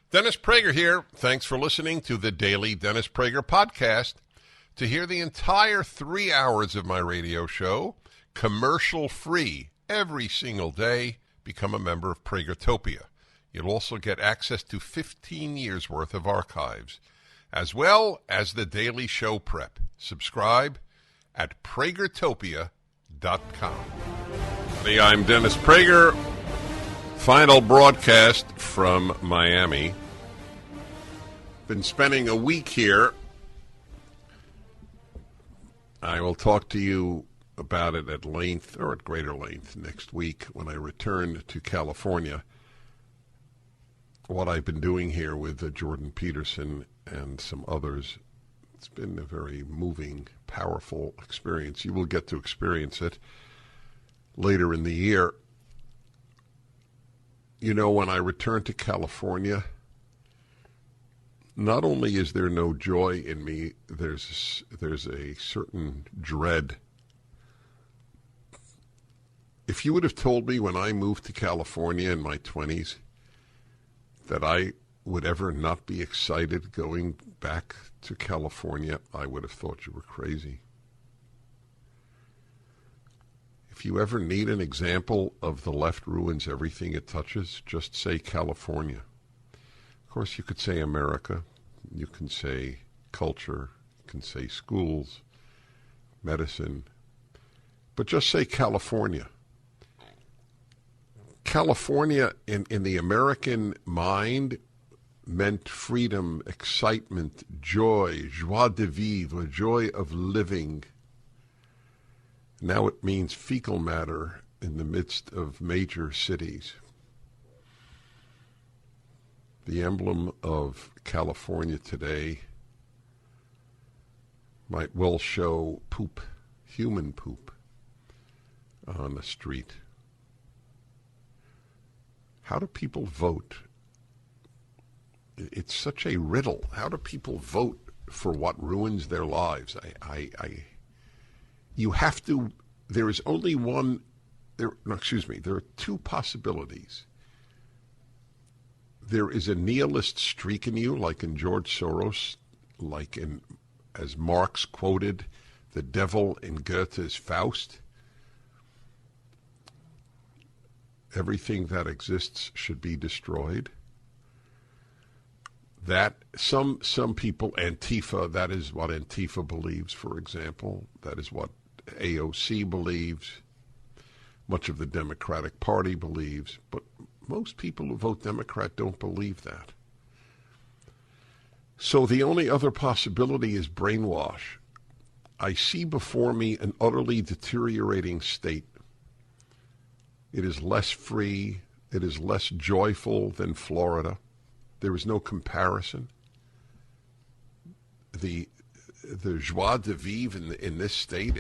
Dennis Prager here. Thanks for listening to the Daily Dennis Prager Podcast. To hear the entire 3 hours of my radio show, commercial-free, every single day, become a member of Pragertopia. You'll also get access to 15 years' worth of archives, as well as the daily show prep. Subscribe at Pragertopia.com. Hey, I'm Dennis Prager. Final broadcast from Miami. Been spending a week here. I will talk to you about it at length, or at greater length, next week when I return to California. What I've been doing here with Jordan Peterson and some others, it's been a very moving, powerful experience. You will get to experience it later in the year. You know, when I return to California, not only is there no joy in me, there's a certain dread. If you would have told me when I moved to California in my 20s that I would ever not be excited going back to California, I would have thought you were crazy. If you ever need an example of the left ruins everything it touches, just say California. Of course, you could say America, you can say culture, you can say schools, medicine, but just say California. California, in the American mind, meant freedom, excitement, joy, joie de vivre, joy of living. Now it means fecal matter in the midst of major cities. The emblem of California today might well show poop, human poop, on the street. How do people vote? It's such a riddle. How do people vote for what ruins their lives? You have to, there is only one, there are two possibilities. There is a nihilist streak in you, like in George Soros, like in, as Marx quoted, the devil in Goethe's Faust. Everything that exists should be destroyed. That some people, Antifa, that is what Antifa believes, for example. That is what AOC believes. Much of the Democratic Party believes. But most people who vote Democrat don't believe that. So the only other possibility is brainwash. I see before me an utterly deteriorating state. It is less free. It is less joyful than Florida. There is no comparison. The joie de vivre in this state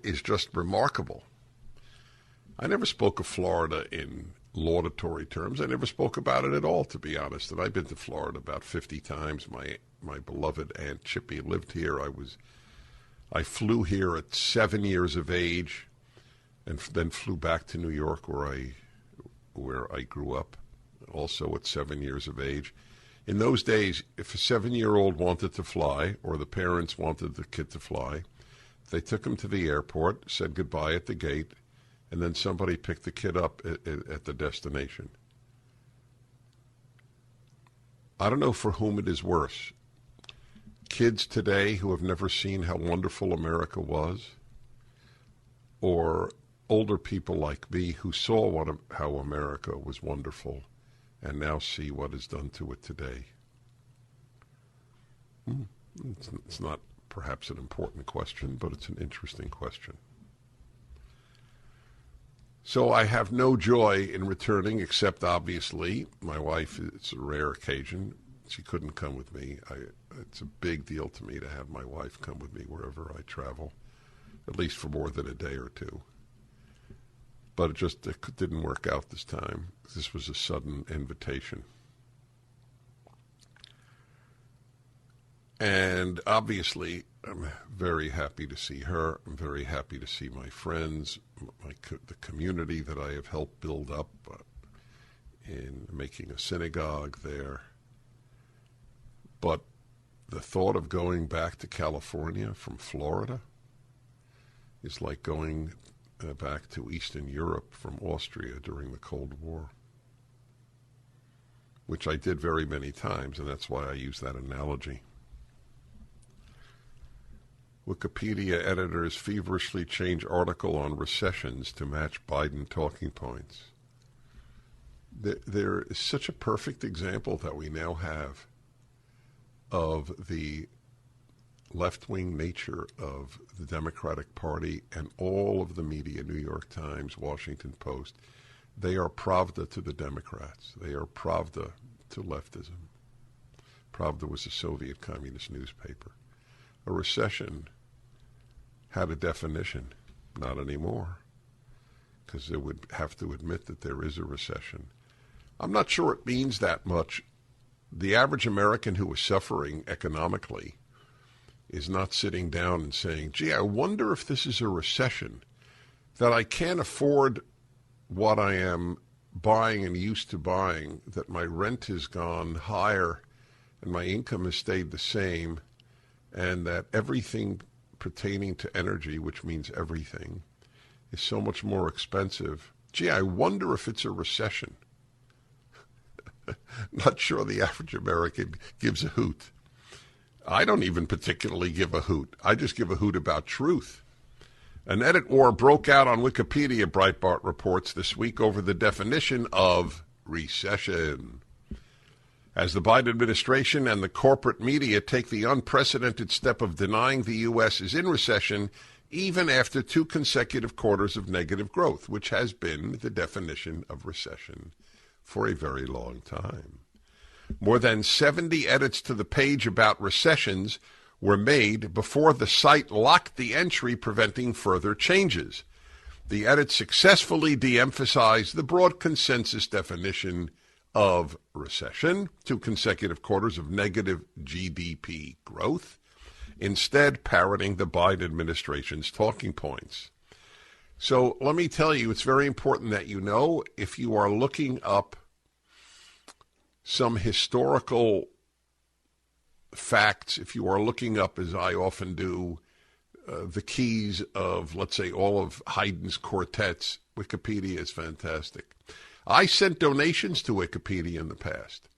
is just remarkable. I never spoke of Florida in laudatory terms. I never spoke about it at all, to be honest. And I've been to Florida about 50 times. My beloved Aunt Chippy lived here. I flew here at 7 years of age, and then flew back to New York, where I grew up, also at 7 years of age. In those days, if a 7-year-old wanted to fly, or the parents wanted the kid to fly, they took him to the airport, said goodbye at the gate, and then somebody picked the kid up at the destination. I don't know for whom it is worse. Kids today who have never seen how wonderful America was, or older people like me who saw how America was wonderful and now see what is done to it today. It's not perhaps an important question, but it's an interesting question. So I have no joy in returning, except obviously my wife, it's a rare occasion. She couldn't come with me. It's a big deal to me to have my wife come with me wherever I travel, at least for more than a day or two. But it didn't work out this time. This was a sudden invitation. And obviously, I'm very happy to see her. I'm very happy to see my friends, the community that I have helped build up in making a synagogue there. But the thought of going back to California from Florida is like going back to Eastern Europe from Austria during the Cold War, which I did very many times, and that's why I use that analogy. Wikipedia editors feverishly change article on recessions to match Biden talking points. There is such a perfect example that we now have of the left-wing nature of the Democratic Party and all of the media, New York Times, Washington Post. They are Pravda to the Democrats. They are Pravda to leftism. Pravda was a Soviet communist newspaper. A recession had a definition, not anymore, because they would have to admit that there is a recession. I'm not sure it means that much. The average American who is suffering economically is not sitting down and saying, gee, I wonder if this is a recession, that I can't afford what I am buying and used to buying, that my rent has gone higher and my income has stayed the same, and that everything pertaining to energy, which means everything, is so much more expensive. Gee, I wonder if it's a recession. Not sure the average American gives a hoot. I don't even particularly give a hoot. I just give a hoot about truth. An edit war broke out on Wikipedia, Breitbart reports this week, over the definition of recession. As the Biden administration and the corporate media take the unprecedented step of denying the U.S. is in recession, even after 2 consecutive quarters of negative growth, which has been the definition of recession for a very long time. More than 70 edits to the page about recessions were made before the site locked the entry, preventing further changes. The edit successfully de-emphasized the broad consensus definition of recession, 2 consecutive quarters of negative GDP growth, instead parroting the Biden administration's talking points. So let me tell you, it's very important that you know, if you are looking up some historical facts, if you are looking up, as I often do, the keys of, let's say, all of Haydn's quartets, Wikipedia is fantastic. I sent donations to Wikipedia in the past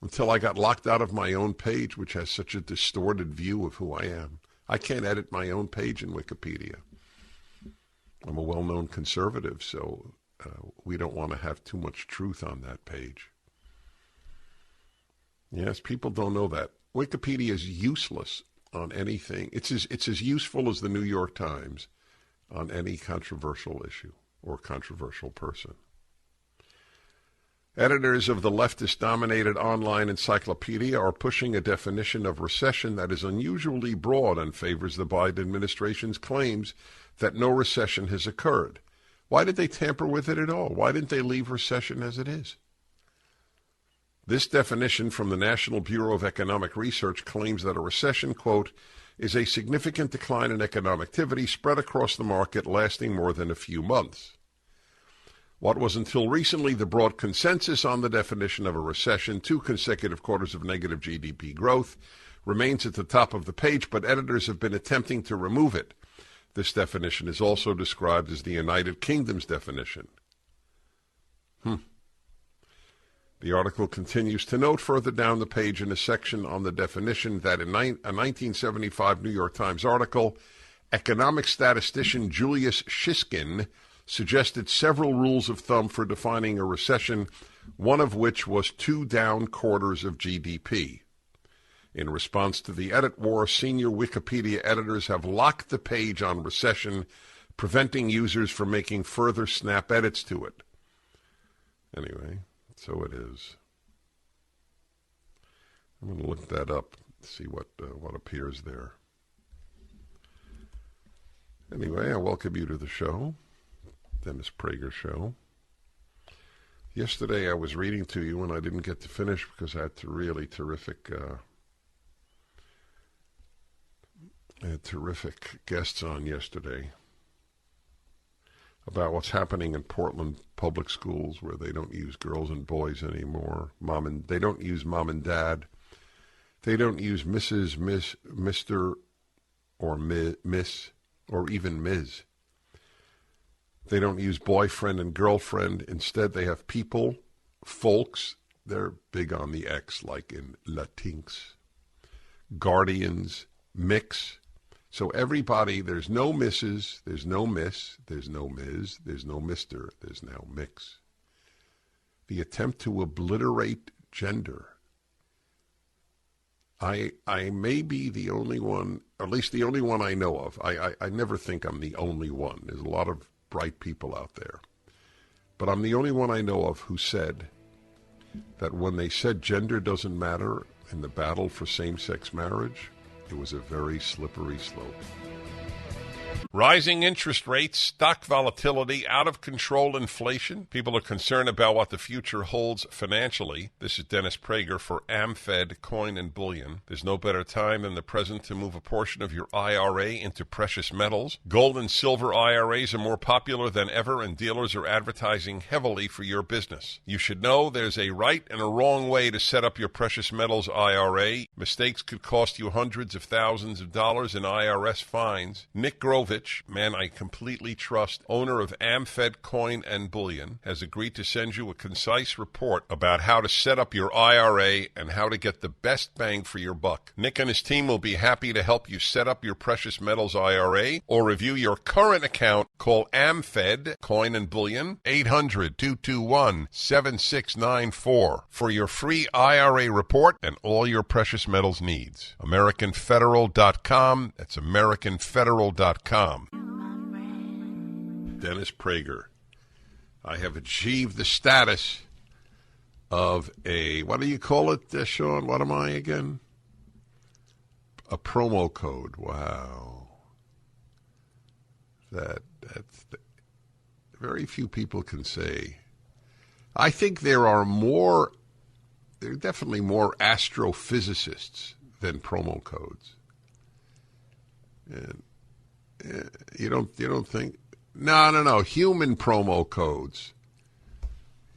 until I got locked out of my own page, which has such a distorted view of who I am. I can't edit my own page in Wikipedia. I'm a well-known conservative, so we don't want to have too much truth on that page. Yes, people don't know that. Wikipedia is useless on anything. It's as useful as the New York Times on any controversial issue or controversial person. Editors of the leftist-dominated online encyclopedia are pushing a definition of recession that is unusually broad and favors the Biden administration's claims that no recession has occurred. Why did they tamper with it at all? Why didn't they leave recession as it is? This definition from the National Bureau of Economic Research claims that a recession, quote, is a significant decline in economic activity spread across the market lasting more than a few months. What was until recently the broad consensus on the definition of a recession, 2 consecutive quarters of negative GDP growth, remains at the top of the page, but editors have been attempting to remove it. This definition is also described as the United Kingdom's definition. The article continues to note further down the page in a section on the definition that in a 1975 New York Times article, economic statistician Julius Shiskin suggested several rules of thumb for defining a recession, one of which was 2 down quarters of GDP. In response to the edit war, senior Wikipedia editors have locked the page on recession, preventing users from making further snap edits to it. Anyway, so it is. I'm going to look that up, see what appears there. Anyway, I welcome you to the show, Dennis Prager Show. Yesterday I was reading to you and I didn't get to finish because I had really terrific guests on yesterday. about what's happening in Portland public schools where they don't use girls and boys anymore. They don't use mom and dad. They don't use Mrs., Miss, Mr., or Miss, or even Ms. They don't use boyfriend and girlfriend. Instead, they have people, folks. They're big on the X, like in Latinx. Guardians, mix. So everybody, there's no Mrs., there's no Miss, there's no Ms., there's no Mr., there's now mix. The attempt to obliterate gender. I may be the only one, or at least the only one I know of. I never think I'm the only one. There's a lot of bright people out there. But I'm the only one I know of who said that when they said gender doesn't matter in the battle for same-sex marriage, it was a very slippery slope. Rising interest rates, stock volatility, out-of-control inflation. People are concerned about what the future holds financially. This is Dennis Prager for AmFed Coin and Bullion. There's no better time than the present to move a portion of your IRA into precious metals. Gold and silver IRAs are more popular than ever, and dealers are advertising heavily for your business. You should know there's a right and a wrong way to set up your precious metals IRA. Mistakes could cost you hundreds of thousands of dollars in IRS fines. Nick Grovich, man I completely trust, owner of AmFed Coin and Bullion, has agreed to send you a concise report about how to set up your IRA and how to get the best bang for your buck. Nick and his team will be happy to help you set up your precious metals IRA or review your current account. Call AmFed Coin and Bullion, 800-221-7694 for your free IRA report and all your precious metals needs. AmericanFederal.com. That's AmericanFederal.com. Dennis Prager. I have achieved the status of a, what do you call it, Sean? What am I again? A promo code. Wow. Very few people can say. I think there are definitely more astrophysicists than promo codes. And you don't think? No. Human promo codes.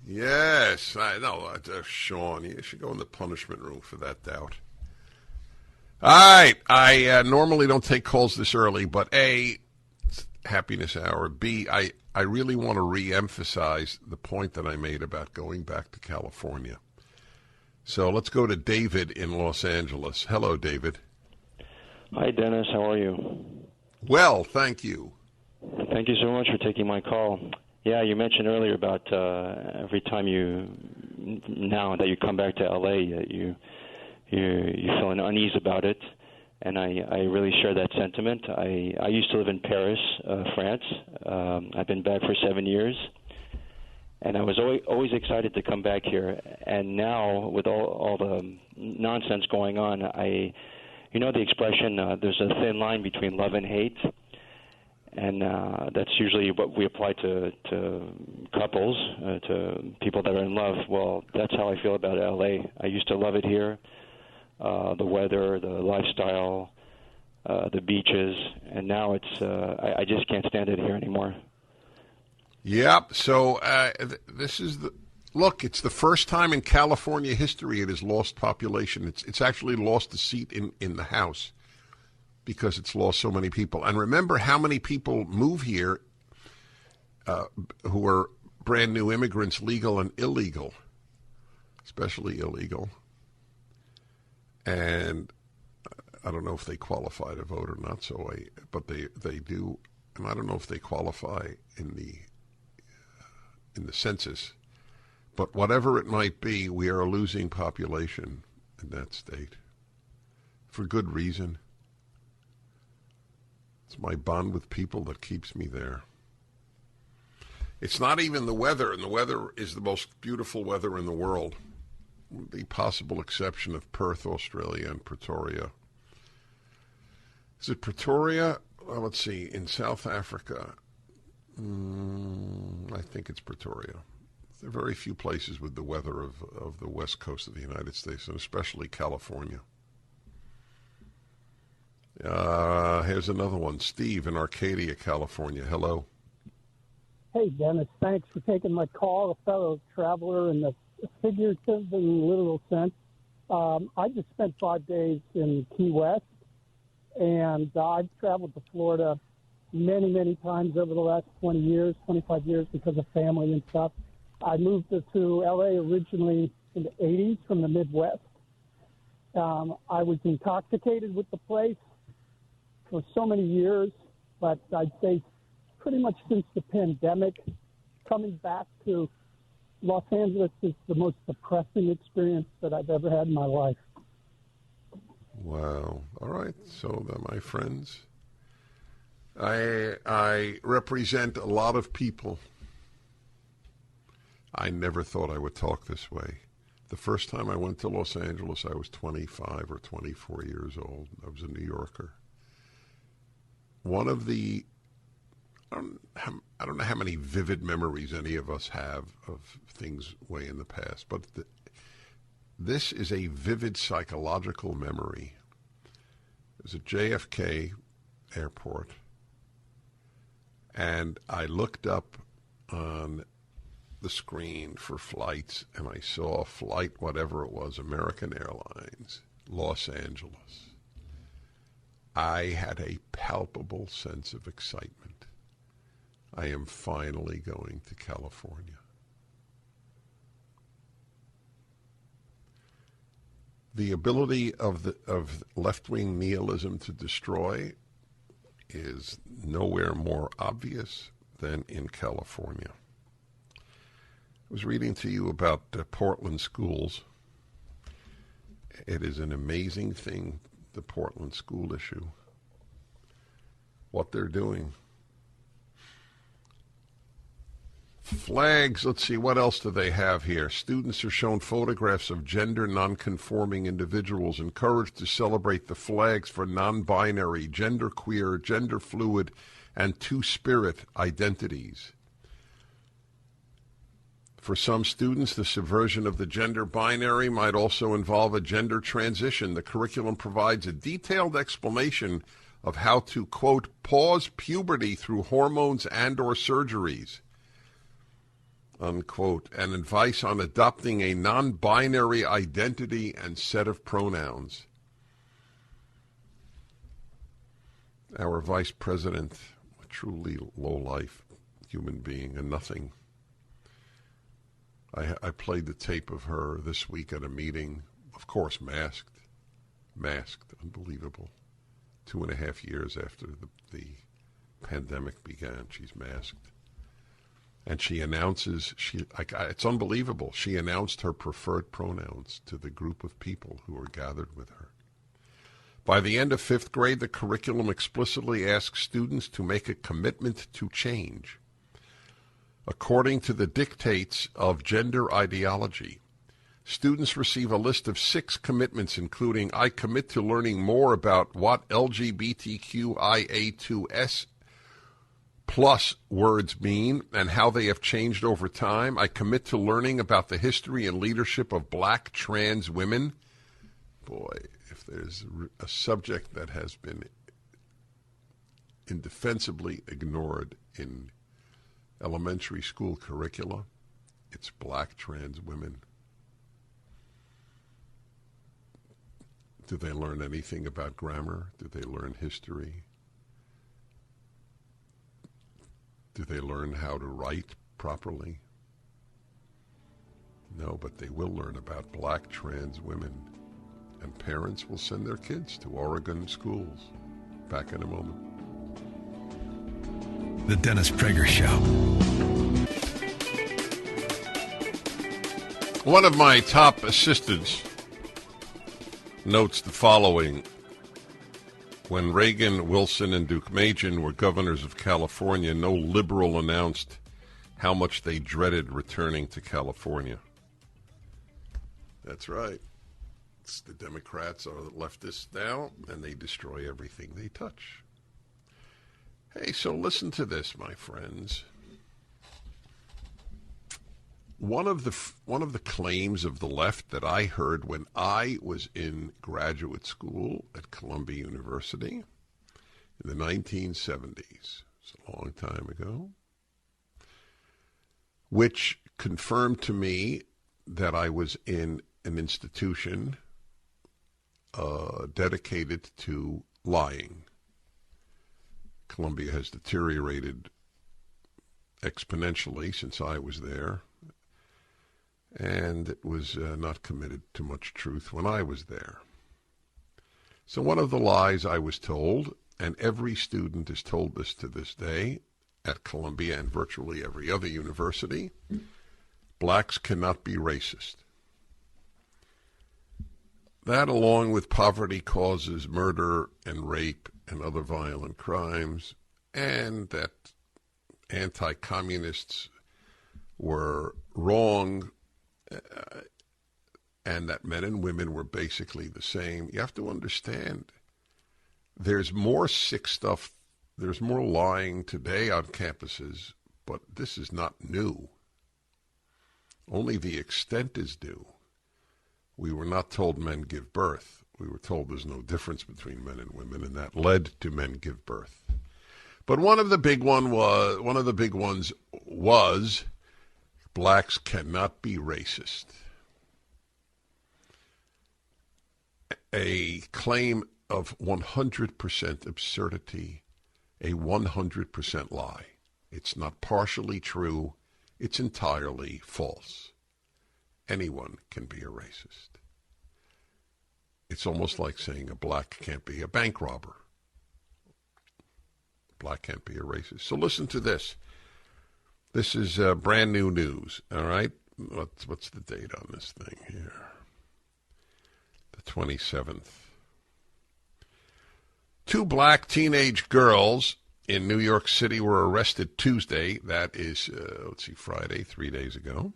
Yes, I know. Sean, you should go in the punishment room for that doubt. All right, I normally don't take calls this early, but A, happiness hour. B, I really want to re-emphasize the point that I made about going back to California. So let's go to David in Los Angeles. Hello, David. Hi, Dennis. How are you? Well, thank you. Thank you so much for taking my call. Yeah, you mentioned earlier about every time now that you come back to L.A., you feel an unease about it, and I really share that sentiment. I used to live in Paris, France. I've been back for 7 years, and I was always excited to come back here. And now, with all the nonsense going on, you know the expression, there's a thin line between love and hate, and that's usually what we apply to couples, to people that are in love. Well, that's how I feel about L.A. I used to love it here, the weather, the lifestyle, the beaches, and now I just can't stand it here anymore. Yep, so this is Look, it's the first time in California history it has lost population. It's actually lost a seat in the House because it's lost so many people. And remember how many people move here who are brand new immigrants, legal and illegal, especially illegal. And I don't know if they qualify to vote or not, but they do. And I don't know if they qualify in the census. But whatever it might be, we are losing population in that state for good reason. It's my bond with people that keeps me there. It's not even the weather, and the weather is the most beautiful weather in the world, with the possible exception of Perth, Australia, and Pretoria. Is it Pretoria? Well, let's see. In South Africa, I think it's Pretoria. There are very few places with the weather of the west coast of the United States, and especially California. Here's another one. Steve in Arcadia, California. Hello. Hey, Dennis, thanks for taking my call, a fellow traveler in the figurative and literal sense. I just spent 5 days in Key West, and I've traveled to Florida many, many times over the last 20 years, 25 years because of family and stuff. I moved to L.A. originally in the 80s from the Midwest. I was intoxicated with the place for so many years, but I'd say pretty much since the pandemic, coming back to Los Angeles is the most depressing experience that I've ever had in my life. Wow. All right. So, my friends, I represent a lot of people. I never thought I would talk this way. The first time I went to Los Angeles, I was 25 or 24 years old. I was a New Yorker. One of the, I don't know how many vivid memories any of us have of things way in the past, but this is a vivid psychological memory. It was at JFK Airport, and I looked up on the screen for flights, and I saw flight, whatever it was, American Airlines, Los Angeles. I had a palpable sense of excitement. I am finally going to California. The ability of left-wing nihilism to destroy is nowhere more obvious than in California. I was reading to you about Portland schools. It is an amazing thing, the Portland school issue, what they're doing. Flags, let's see, what else do they have here? Students are shown photographs of gender non-conforming individuals, encouraged to celebrate the flags for non-binary, genderqueer, gender fluid, and two-spirit identities. For some students, the subversion of the gender binary might also involve a gender transition. The curriculum provides a detailed explanation of how to, quote, pause puberty through hormones and or surgeries, unquote, and advice on adopting a non-binary identity and set of pronouns. Our vice president, a truly low-life human being, and nothing. I played the tape of her this week at a meeting, of course masked, unbelievable. 2.5 years after the pandemic began, she's masked. And she announces, it's unbelievable, she announced her preferred pronouns to the group of people who were gathered with her. By the end of 5th grade, the curriculum explicitly asks students to make a commitment to change, according to the dictates of gender ideology. Students receive a list of 6 commitments, including, I commit to learning more about what LGBTQIA2S plus words mean and how they have changed over time. I commit to learning about the history and leadership of black trans women. Boy, if there's a subject that has been indefensibly ignored in elementary school curricula, it's black trans women. Do they learn anything about grammar? Do they learn history? Do they learn how to write properly? No, but they will learn about black trans women. And parents will send their kids to Oregon schools. Back in a moment. The Dennis Prager Show. One of my top assistants notes the following. When Reagan, Wilson, and Deukmejian were governors of California, no liberal announced how much they dreaded returning to California. That's right. The Democrats are leftists now, and they destroy everything they touch. Hey, so listen to this, my friends. One of the claims of the left that I heard when I was in graduate school at Columbia University in the 1970s, it's a long time ago, which confirmed to me that I was in an institution dedicated to lying. Columbia has deteriorated exponentially since I was there, and it was not committed to much truth when I was there. So one of the lies I was told, and every student is told this to this day at Columbia and virtually every other university, blacks cannot be racist. That, along with poverty, causes murder and rape and other violent crimes, and that anti-communists were wrong, and that men and women were basically the same. You have to understand, there's more sick stuff, there's more lying today on campuses, but this is not new. Only the extent is new. We were not told men give birth. We were told there's no difference between men and women, and that led to men give birth. But one of the big ones was blacks cannot be racist. A claim of 100% absurdity, a 100% lie. It's not partially true. It's entirely false. Anyone can be a racist. It's almost like saying a black can't be a bank robber. Black can't be a racist. So listen to this. This is brand new news, all right? What's the date on this thing here? The 27th. 2 black teenage girls in New York City were arrested Tuesday. That is, Friday, 3 days ago.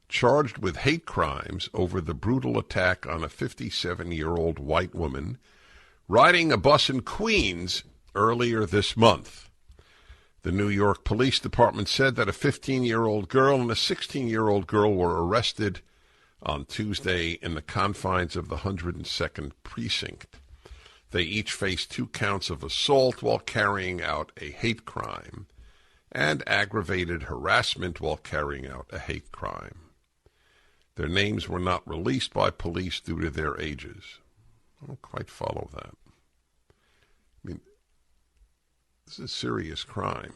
Charged with hate crimes over the brutal attack on a 57-year-old white woman riding a bus in Queens earlier this month. The New York Police Department said that a 15-year-old girl and a 16-year-old girl were arrested on Tuesday in the confines of the 102nd Precinct. They each faced 2 counts of assault while carrying out a hate crime and aggravated harassment while carrying out a hate crime. Their names were not released by police due to their ages. I don't quite follow that. I mean, this is a serious crime.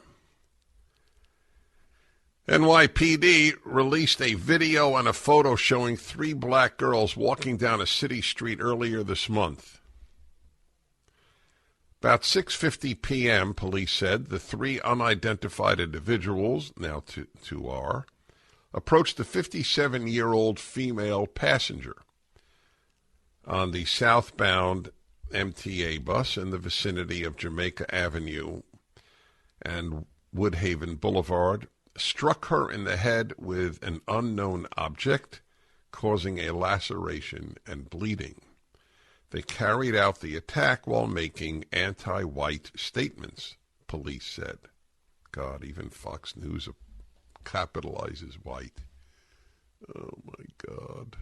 NYPD released a video and a photo showing 3 black girls walking down a city street earlier this month. About 6:50 p.m., police said, the 3 unidentified individuals, now two are, approached the 57-year-old female passenger on the southbound MTA bus in the vicinity of Jamaica Avenue and Woodhaven Boulevard, struck her in the head with an unknown object, causing a laceration and bleeding. They carried out the attack while making anti-white statements, police said. God, even Fox News capitalizes white. Oh, my God.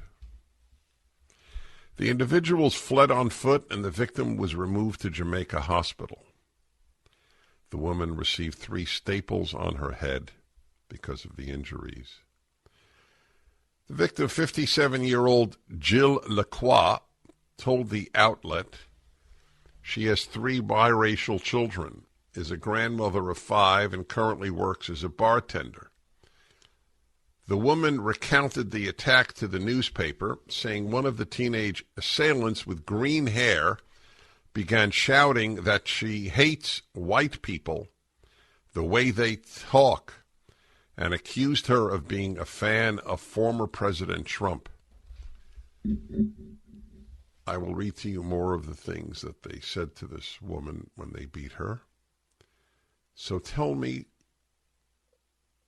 The individuals fled on foot, and the victim was removed to Jamaica Hospital. The woman received 3 staples on her head because of the injuries. The victim, 57-year-old Jill Lacroix, told the outlet she has 3 biracial children, is a grandmother of 5, and currently works as a bartender. The woman recounted the attack to the newspaper, saying one of the teenage assailants with green hair began shouting that she hates white people, the way they talk, and accused her of being a fan of former President Trump. I will read to you more of the things that they said to this woman when they beat her. So tell me,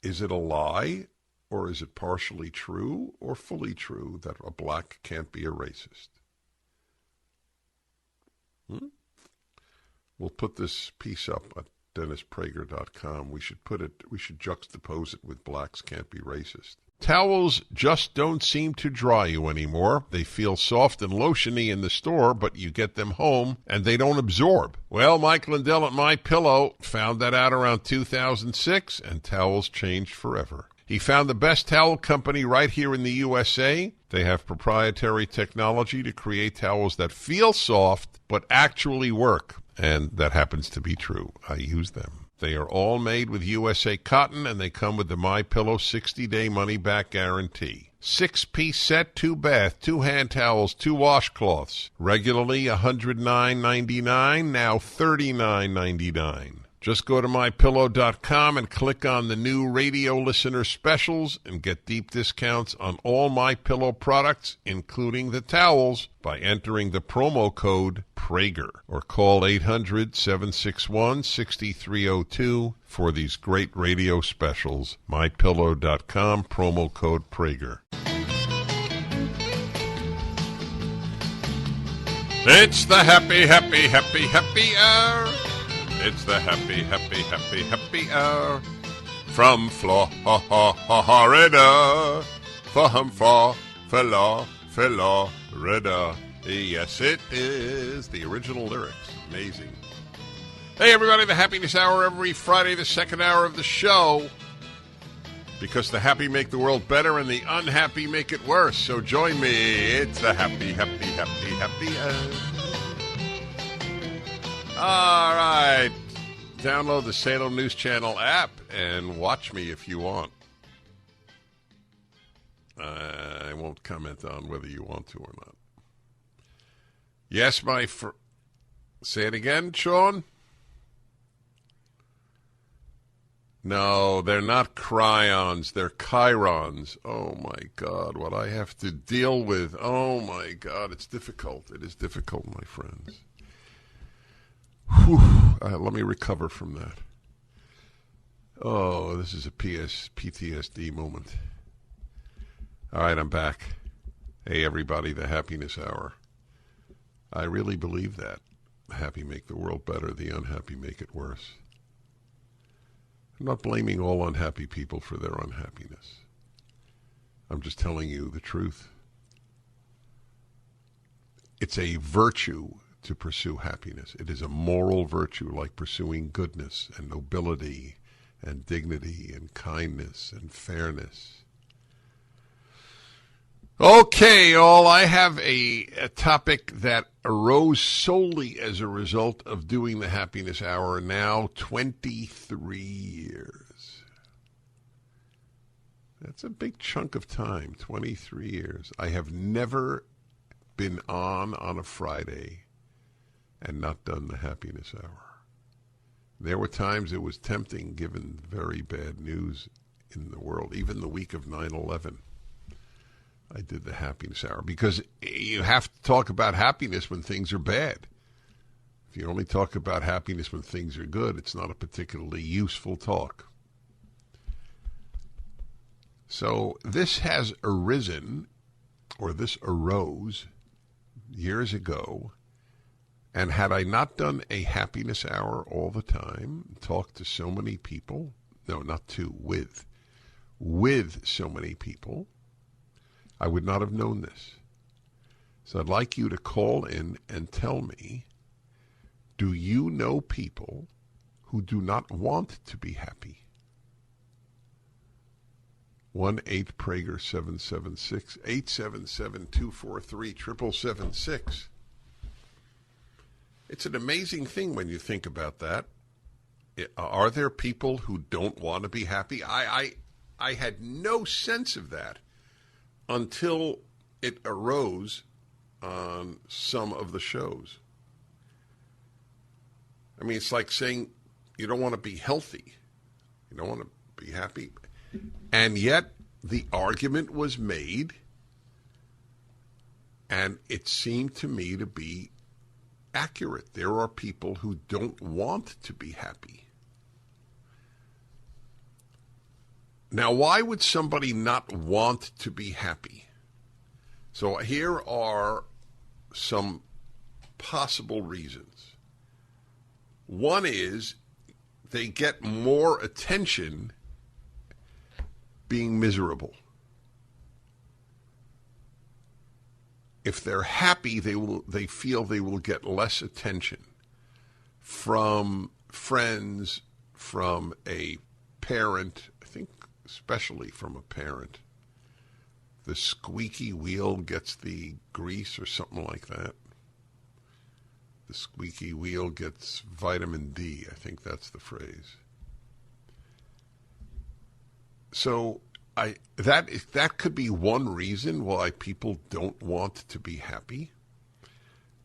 is it a lie, or is it partially true or fully true that a black can't be a racist? We'll put this piece up at DennisPrager.com. We should juxtapose it with blacks can't be racist. Towels just don't seem to dry you anymore. They feel soft and lotiony in the store, but you get them home and they don't absorb. Well, Mike Lindell at MyPillow found that out around 2006, and towels changed forever. He found the best towel company right here in the USA. They have proprietary technology to create towels that feel soft but actually work. And that happens to be true. I use them. They are all made with USA cotton, and they come with the MyPillow 60-day money-back guarantee. 6-piece set, 2 bath, 2 hand towels, 2 washcloths. Regularly $109.99, now $39.99. Just go to MyPillow.com and click on the new radio listener specials and get deep discounts on all MyPillow products, including the towels, by entering the promo code Prager. Or call 800-761-6302 for these great radio specials. MyPillow.com, promo code Prager. It's the happy hour. It's the happy hour from Florida. Florida. Yes, it is. The original lyrics. Amazing. Hey, everybody, the Happiness Hour every Friday, the second hour of the show. Because the happy make the world better and the unhappy make it worse. So join me. It's the happy hour. All right. Download the Salem News Channel app and watch me if you want. I won't comment on whether you want to or not. Yes, say it again, Sean? No, they're not cryons. They're chirons. Oh, my God, what I have to deal with. Oh, my God, it's difficult. It is difficult, my friends. Whew. Let me recover from that. Oh, this is a PTSD moment. All right, I'm back. Hey, everybody, the Happiness Hour. I really believe that. The happy make the world better, the unhappy make it worse. I'm not blaming all unhappy people for their unhappiness. I'm just telling you the truth. It's a virtue to pursue happiness. It is a moral virtue, like pursuing goodness and nobility and dignity and kindness and fairness. Okay, I have a topic that arose solely as a result of doing the Happiness Hour now 23 years. That's a big chunk of time, 23 years. I have never been on a Friday and not done the Happiness Hour. There were times it was tempting, given very bad news in the world, even the week of 9/11. I did the Happiness Hour because you have to talk about happiness when things are bad. If you only talk about happiness when things are good, it's not a particularly useful talk. So this has arisen, or this arose, years ago, and had I not done a Happiness Hour all the time, talked to so many people, no, not to, with so many people, I would not have known this. So I'd like you to call in and tell me, do you know people who do not want to be happy? 1-8-PRAGER-776, 877-243-7776. It's an amazing thing when you think about that. Are there people who don't want to be happy? I had no sense of that until it arose on some of the shows. I mean, it's like saying you don't want to be healthy. You don't want to be happy. And yet the argument was made, and it seemed to me to be accurate. There are people who don't want to be happy. Now, why would somebody not want to be happy? So here are some possible reasons. One is they get more attention being miserable. If they're happy, they feel they will get less attention from friends, from a parent. I think especially from a parent. The squeaky wheel gets the grease or something like that. The squeaky wheel gets vitamin D. I think that's the phrase. So that could be one reason why people don't want to be happy,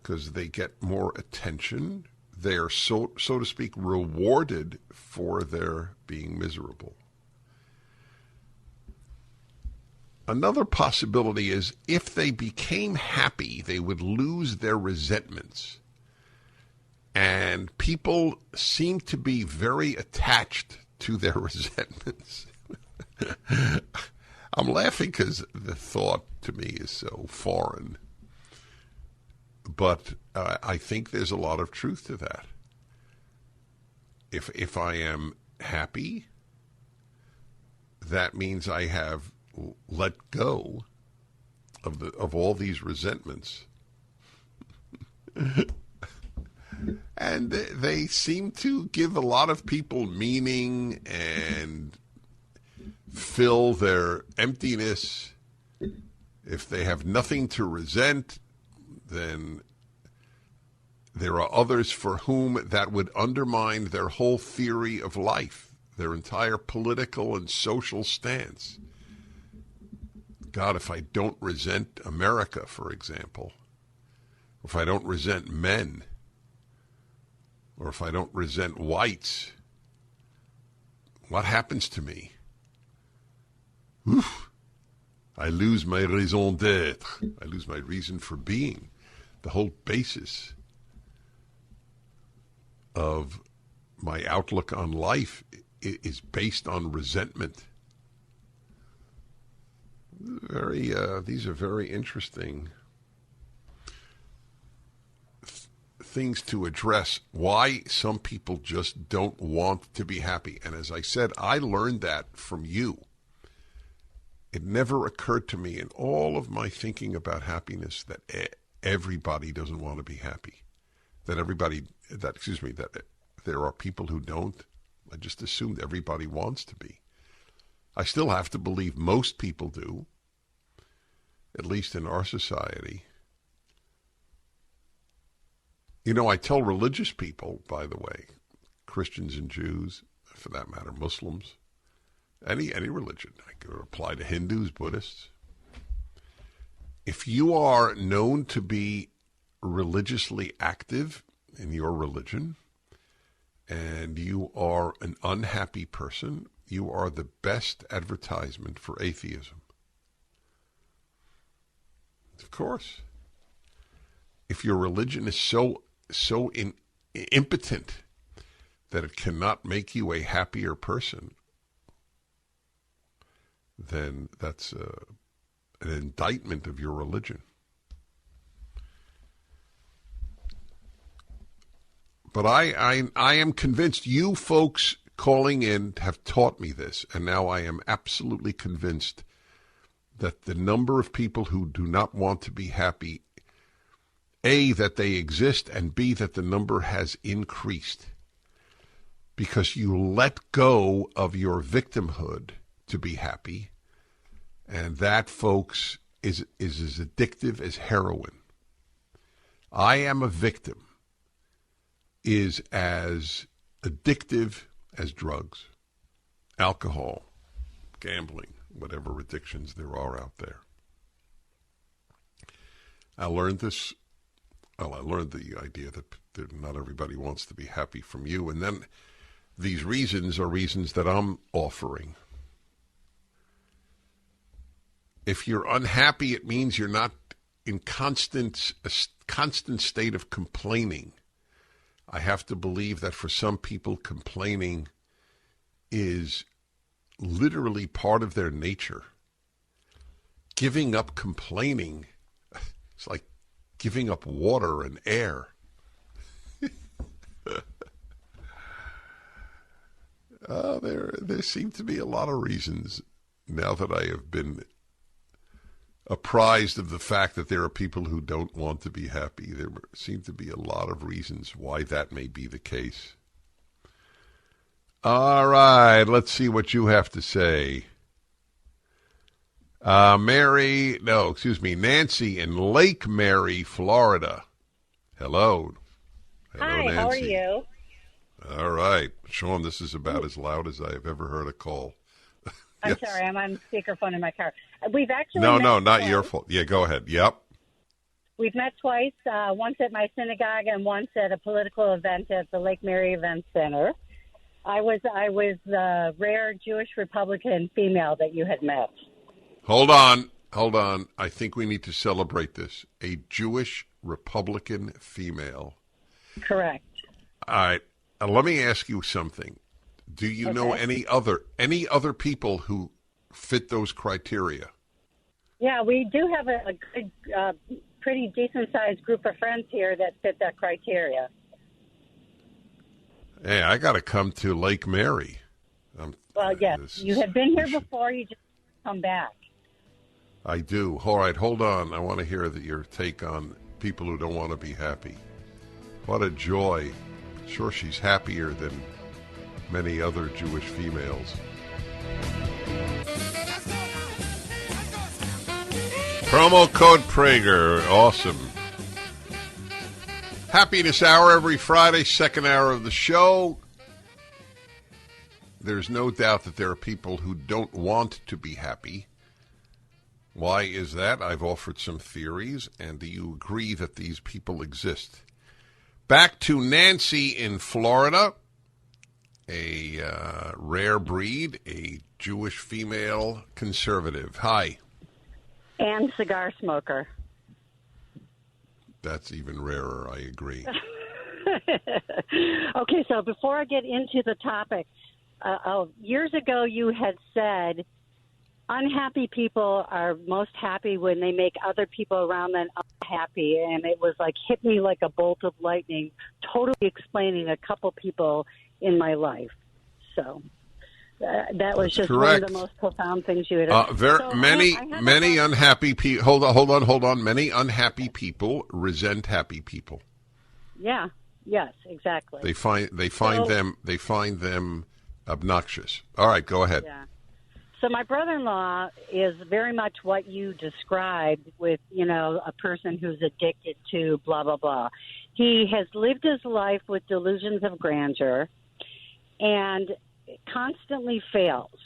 because they get more attention. They are, so to speak, rewarded for their being miserable. Another possibility is if they became happy, they would lose their resentments. And people seem to be very attached to their resentments. I'm laughing because the thought to me is so foreign. But I think there's a lot of truth to that. If I am happy, that means I have let go of all these resentments. And they seem to give a lot of people meaning and fill their emptiness. If they have nothing to resent, then there are others for whom that would undermine their whole theory of life, their entire political and social stance. God, if I don't resent America, for example, if I don't resent men, or if I don't resent whites, what happens to me? Oof. I lose my raison d'être. I lose my reason for being. The whole basis of my outlook on life is based on resentment. These are very interesting things to address. Why some people just don't want to be happy. And as I said, I learned that from you. It never occurred to me in all of my thinking about happiness that everybody doesn't want to be happy. That there are people who don't. I just assumed everybody wants to be. I still have to believe most people do, at least in our society. You know, I tell religious people, by the way, Christians and Jews, for that matter, Muslims, any religion. I could apply to Hindus, Buddhists. If you are known to be religiously active in your religion and you are an unhappy person, you are the best advertisement for atheism. Of course. If your religion is so impotent that it cannot make you a happier person, then that's an indictment of your religion. But I am convinced you folks calling in have taught me this, and now I am absolutely convinced that the number of people who do not want to be happy, A, that they exist, and B, that the number has increased because you let go of your victimhood to be happy, and that, folks, is as addictive as heroin. I am a victim is as addictive as drugs, alcohol, gambling, whatever addictions there are out there. I learned this. Well, I learned the idea that not everybody wants to be happy from you. And then these reasons are reasons that I'm offering. If you're unhappy, it means you're not in a constant state of complaining. I have to believe that for some people, complaining is literally part of their nature. Giving up complaining, it's like giving up water and air. There seem to be a lot of reasons now that I have been apprised of the fact that there are people who don't want to be happy. There seem to be a lot of reasons why that may be the case. All right, let's see what you have to say. Nancy in Lake Mary, Florida. Hello. Hello, Hi, Nancy. how are you? All right. Sean, this is about as loud as I have ever heard a call. I'm sorry, I'm on speakerphone in my car. We've actually No, met not twice. your fault. Yeah, go ahead. Yep. We've met twice, once at my synagogue and once at a political event at the Lake Mary Event Center. I was the rare Jewish Republican female that you had met. Hold on. I think we need to celebrate this. A Jewish Republican female. Correct. All right. Let me ask you something. Do you know any other people who fit those criteria? Yeah, we do have a good, pretty decent-sized group of friends here that fit that criteria. Hey, I got to come to Lake Mary. Well, yes, you have been here before. You just come back. I do. All right, hold on. I want to hear your take on people who don't want to be happy. What a joy. Sure, she's happier than many other Jewish females. Promo code Prager. Awesome. Happiness Hour every Friday, second hour of the show. There's no doubt that there are people who don't want to be happy. Why is that? I've offered some theories, and do you agree that these people exist? Back to Nancy in Florida, a rare breed, a Jewish female conservative. Hi. And cigar smoker. That's even rarer, I agree. Okay, so before I get into the topic, years ago you had said unhappy people are most happy when they make other people around them unhappy, and it was like hit me like a bolt of lightning, totally explaining a couple people in my life. So that was just correct. one of the most profound things you had. Many unhappy people. Hold on. Many unhappy people resent happy people. Yeah. Yes. Exactly. They find them obnoxious. All right. Go ahead. Yeah. So my brother-in-law is very much what you described with, a person who's addicted to blah, blah, blah. He has lived his life with delusions of grandeur and constantly fails.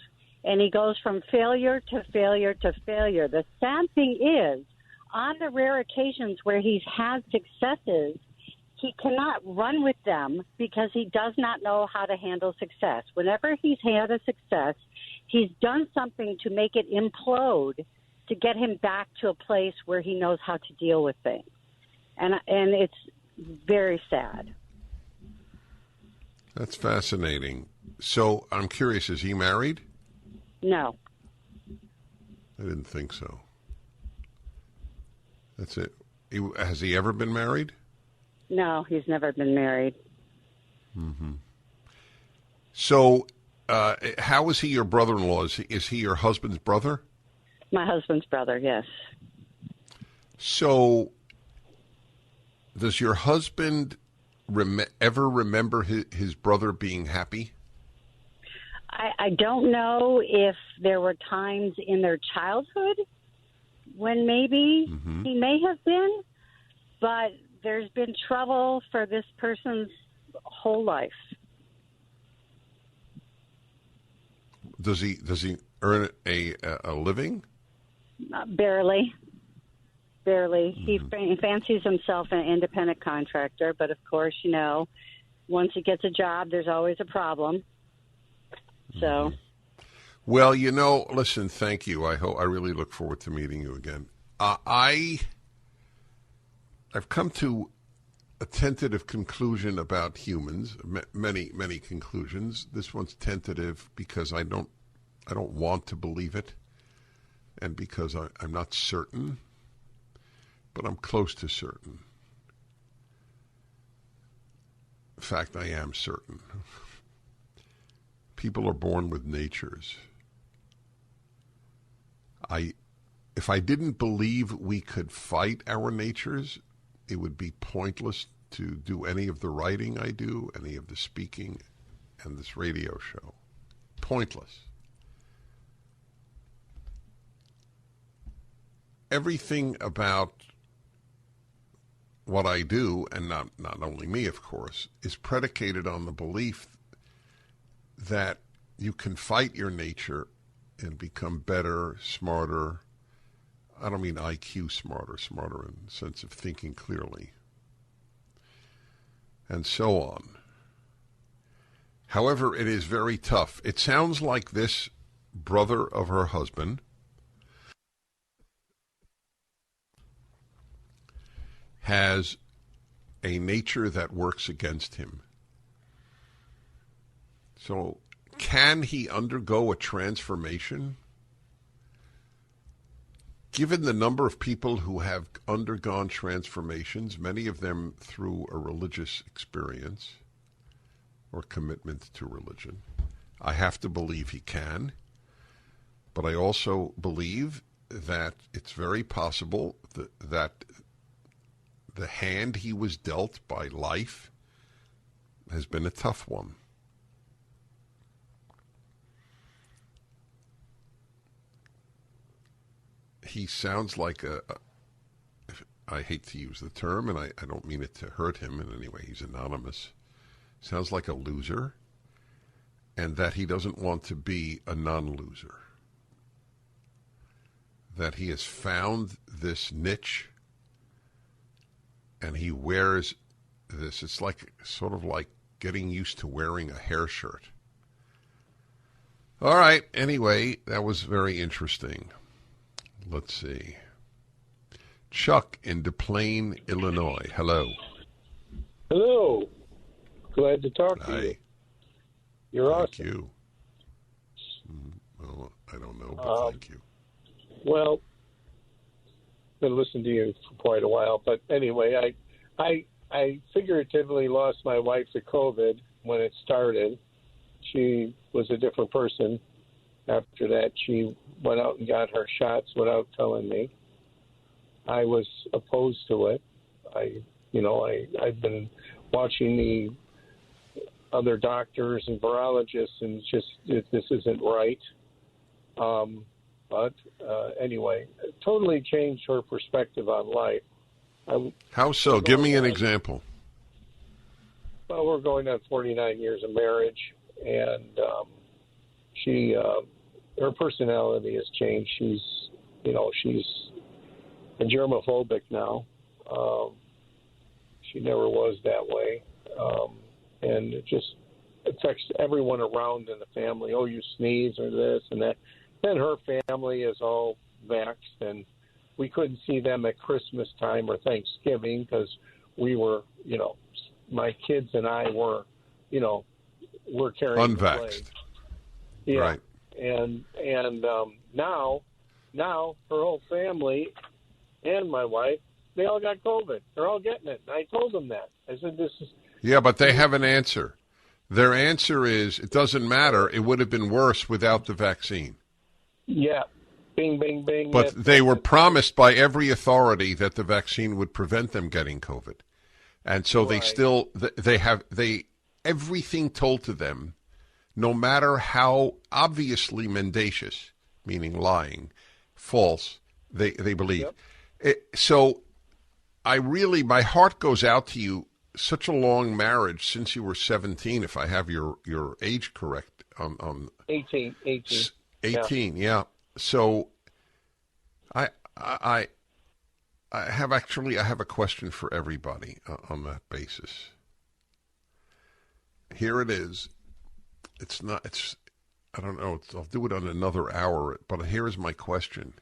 And he goes from failure to failure to failure. The sad thing is, on the rare occasions where he's had successes, he cannot run with them because he does not know how to handle success. Whenever he's had a success, he's done something to make it implode to get him back to a place where he knows how to deal with things. And it's very sad. That's fascinating. So I'm curious, is he married? No. I didn't think so. That's it. Has he ever been married? No, he's never been married. Mm-hmm. So how is he your brother-in-law? Is he your husband's brother? My husband's brother, yes. So does your husband ever remember his brother being happy? I don't know if there were times in their childhood when maybe he may have been, but there's been trouble for this person's whole life. Does he earn a living? Barely. He fancies himself an independent contractor, but of course, once he gets a job, there's always a problem. So, well, listen, thank you. I really look forward to meeting you again. I've come to a tentative conclusion about humans. Many conclusions. This one's tentative because I don't want to believe it, and because I'm not certain, but I'm close to certain. In fact, I am certain. People are born with natures. If I didn't believe we could fight our natures, it would be pointless to do any of the writing I do, any of the speaking, and this radio show. Pointless. everything about what I do, and not only me, of course, is predicated on the belief that you can fight your nature and become better, smarter. I don't mean IQ smarter in the sense of thinking clearly, and so on. However, it is very tough. It sounds like this brother of her husband has a nature that works against him. So, can he undergo a transformation? Given the number of people who have undergone transformations, many of them through a religious experience or commitment to religion, I have to believe he can. But I also believe that it's very possible that the hand he was dealt by life has been a tough one. He sounds like I hate to use the term, and I don't mean it to hurt him in any way. He's anonymous. Sounds like a loser, and that he doesn't want to be a non-loser. That he has found this niche, and he wears this. It's like sort of like getting used to wearing a hair shirt. All right. Anyway, that was very interesting. Let's see. Chuck in Des Plaines, Illinois. Hello. Hello. Glad to talk to you. You're awesome. Thank you. Well, I don't know, but thank you. Well, been listening to you for quite a while, but anyway, I figuratively lost my wife to COVID when it started. She was a different person. After that, she went out and got her shots without telling me. I was opposed to it. I've been watching the other doctors and virologists, and this isn't right. But anyway, it totally changed her perspective on life. How so? Give me an example. Well, we're going on 49 years of marriage, and her personality has changed. She's a germophobic now. She never was that way, and it just affects everyone around in the family. Oh, you sneeze or this and that. Then her family is all vaxxed, and we couldn't see them at Christmas time or Thanksgiving because we were, my kids and I were carrying unvaxxed. The plague. Yeah. Right. And now her whole family and my wife, they all got COVID. They're all getting it. And I told them that. I said, this is... Yeah, but they have an answer. Their answer is, it doesn't matter. It would have been worse without the vaccine. Yeah. Bing, bing, bing. But they were promised by every authority that the vaccine would prevent them getting COVID. And so they still, everything told to them, no matter how obviously mendacious, meaning lying, false, they believe. Yep. So my heart goes out to you. Such a long marriage since you were 17, if I have your age correct. 18. 18, yeah. So I have a question for everybody on that basis. Here it is. I don't know. I'll do it on another hour, but here is my question.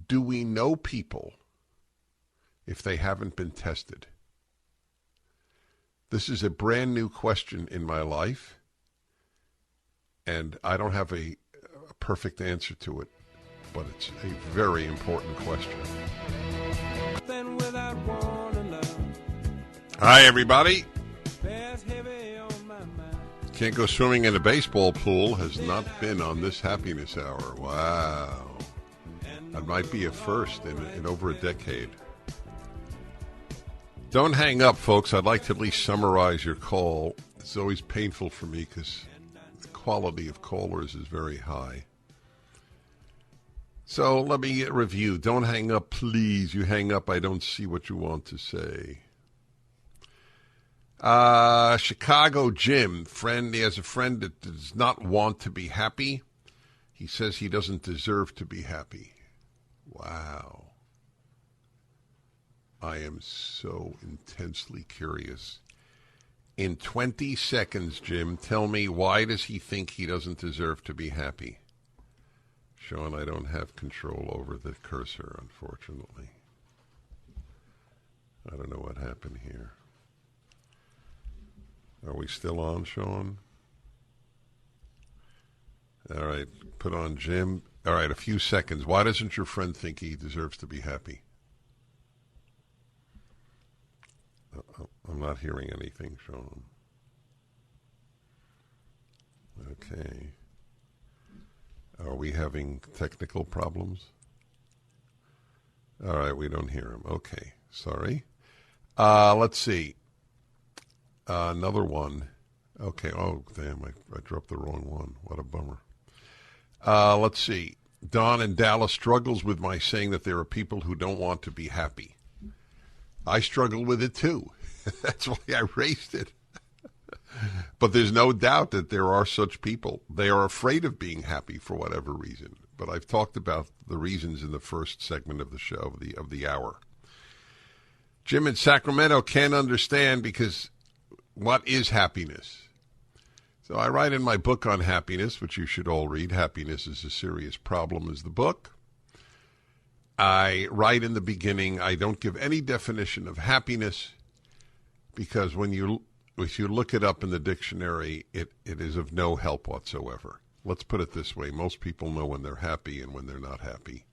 Do we know people if they haven't been tested? This is a brand new question in my life, and I don't have a perfect answer to it, but it's a very important question. Hi, everybody. Can't go swimming in a baseball pool has not been on this happiness hour. Wow. That might be a first in over a decade. Don't hang up, folks. I'd like to at least summarize your call. It's always painful for me because the quality of callers is very high. So let me review. Don't hang up, please. You hang up, I don't see what you want to say. Chicago Jim, he has a friend that does not want to be happy. He says he doesn't deserve to be happy. Wow. I am so intensely curious. In 20 seconds, Jim, tell me, why does he think he doesn't deserve to be happy? Sean, I don't have control over the cursor, unfortunately. I don't know what happened here. Are we still on, Sean? All right, put on Jim. All right, a few seconds. Why doesn't your friend think he deserves to be happy? I'm not hearing anything, Sean. Okay. Are we having technical problems? All right, we don't hear him. Okay, sorry. Let's see. Another one. Okay, oh, damn, I dropped the wrong one. What a bummer. Let's see. Don in Dallas struggles with my saying that there are people who don't want to be happy. I struggle with it, too. That's why I raised it. But there's no doubt that there are such people. They are afraid of being happy for whatever reason. But I've talked about the reasons in the first segment of the show, of the hour. Jim in Sacramento can't understand because what is happiness? So I write in my book on happiness, which you should all read. Happiness is a Serious Problem is the book. I write in the beginning, I don't give any definition of happiness because if you look it up in the dictionary, it is of no help whatsoever. Let's put it this way. Most people know when they're happy and when they're not happy.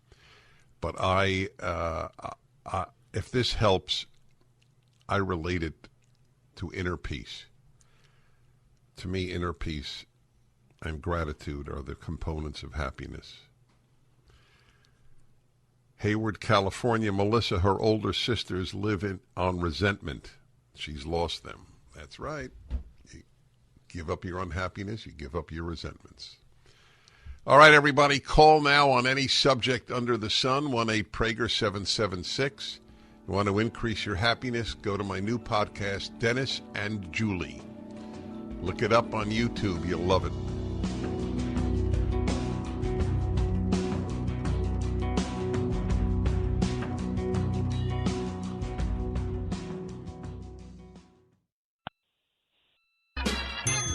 But if this helps, I relate it to inner peace. To me, inner peace and gratitude are the components of happiness. Hayward, California, Melissa, her older sisters live on resentment. She's lost them. That's right. You give up your unhappiness, you give up your resentments. All right, everybody, call now on any subject under the sun, 1-800-776. You want to increase your happiness, go to my new podcast, Dennis and Julie. Look it up on YouTube. You'll love it.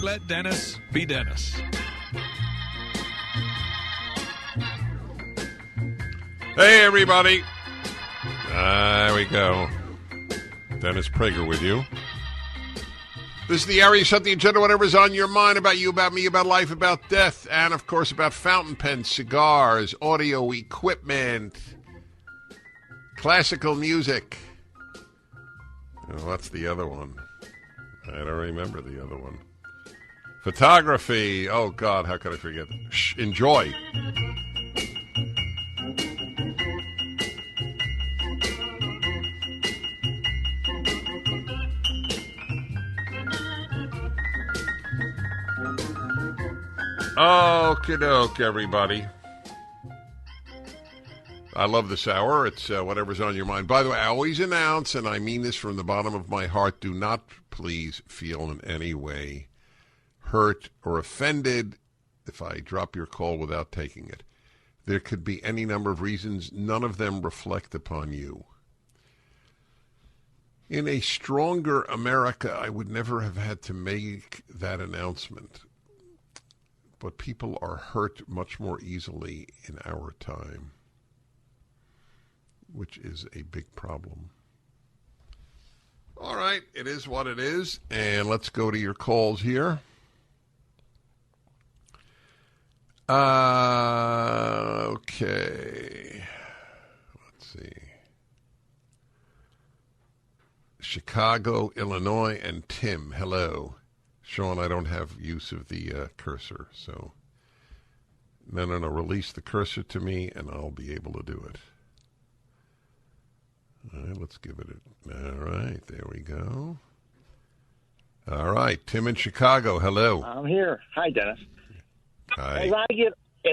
Let Dennis be Dennis. Hey, everybody. There we go. Dennis Prager with you. This is the area, set the agenda, whatever's on your mind, about you, about me, about life, about death, and, of course, about fountain pens, cigars, audio equipment, classical music. Oh, what's the other one? I don't remember the other one. Photography. Oh, God, how could I forget? Shh, enjoy. Okie doke, everybody. I love this hour. It's whatever's on your mind. By the way, I always announce, and I mean this from the bottom of my heart, do not please feel in any way hurt or offended if I drop your call without taking it. There could be any number of reasons. None of them reflect upon you. In a stronger America, I would never have had to make that announcement. But people are hurt much more easily in our time, which is a big problem. All right, it is what it is, and let's go to your calls here. Okay. Let's see. Chicago, Illinois, and Tim. Hello. Sean, I don't have use of the cursor, so no. Release the cursor to me, and I'll be able to do it. All right, let's give it a... All right, there we go. All right, Tim in Chicago, hello. I'm here. Hi, Dennis. Hi.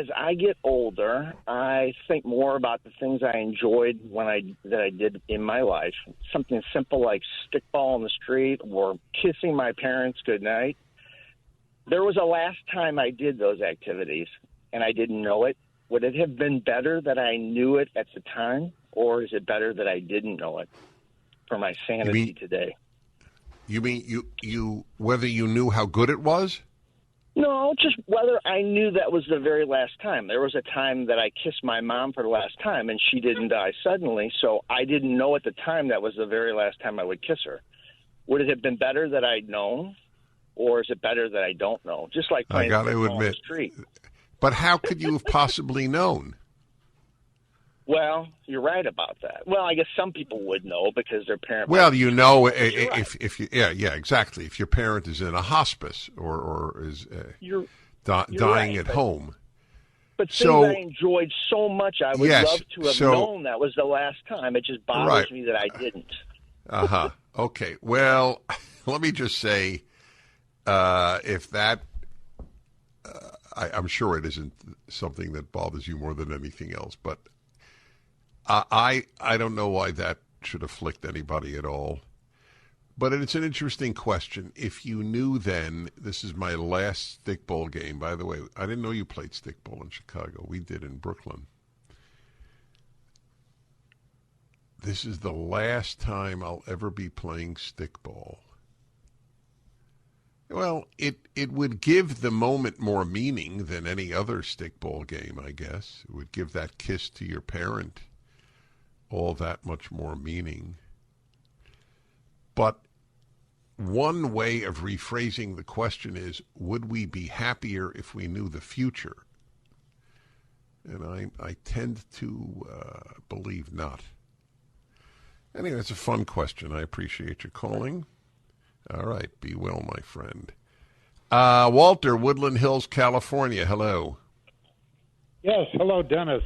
as I get older, I think more about the things I enjoyed that I did in my life. Something simple like stickball in the street or kissing my parents goodnight. There was a last time I did those activities, and I didn't know it. Would it have been better that I knew it at the time, or is it better that I didn't know it for my sanity today? You mean you whether you knew how good it was? No, just whether I knew that was the very last time. There was a time that I kissed my mom for the last time, and she didn't die suddenly, so I didn't know at the time that was the very last time I would kiss her. Would it have been better that I'd known, or is it better that I don't know? Just like playing football on the street. But how could you have possibly known? Well, you're right about that. Well, I guess some people would know because their parent. Well, you know, if you exactly. If your parent is in a hospice or is dying at home. But things I enjoyed so much, I would love to have known that was the last time. It just bothers me that I didn't. Okay. Well, let me just say, if that, I'm sure it isn't something that bothers you more than anything else, but. I don't know why that should afflict anybody at all. But it's an interesting question. If you knew then, this is my last stickball game. By the way, I didn't know you played stickball in Chicago. We did in Brooklyn. This is the last time I'll ever be playing stickball. Well, it would give the moment more meaning than any other stickball game, I guess. It would give that kiss to your parent all that much more meaning. But one way of rephrasing the question is, would we be happier if we knew the future? And I tend to believe not. Anyway, it's a fun question. I appreciate you calling. All right, be well, my friend. Walter, Woodland Hills, California. Hello. Yes, hello, Dennis.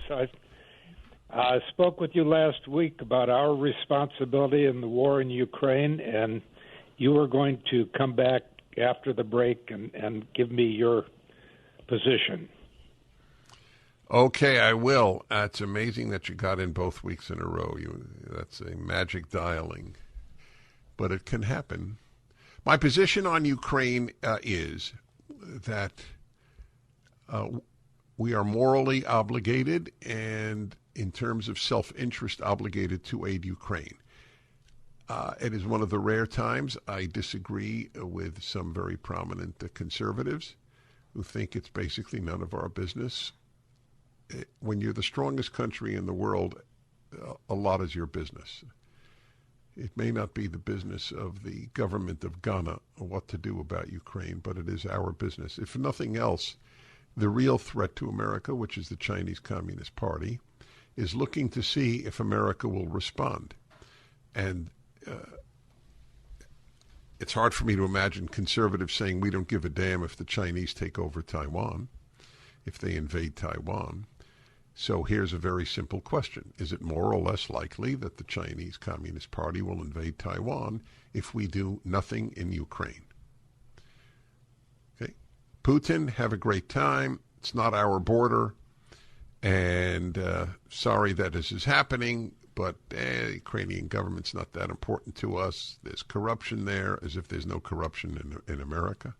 I spoke with you last week about our responsibility in the war in Ukraine, and you were going to come back after the break and give me your position. Okay, I will. It's amazing that you got in both weeks in a row. That's a magic dialing, but it can happen. My position on Ukraine is that we are morally obligated and in terms of self-interest obligated to aid Ukraine. It is one of the rare times I disagree with some very prominent conservatives who think it's basically none of our business. When you're the strongest country in the world, a lot is your business. It may not be the business of the government of Ghana what to do about Ukraine, but it is our business. If nothing else, the real threat to America, which is the Chinese Communist Party, is looking to see if America will respond. And it's hard for me to imagine conservatives saying we don't give a damn if the Chinese take over Taiwan, if they invade Taiwan. So here's a very simple question. Is it more or less likely that the Chinese Communist Party will invade Taiwan if we do nothing in Ukraine? Okay. Putin, have a great time. It's not our border. And sorry that this is happening, but the Ukrainian government's not that important to us. There's corruption there, as if there's no corruption in America.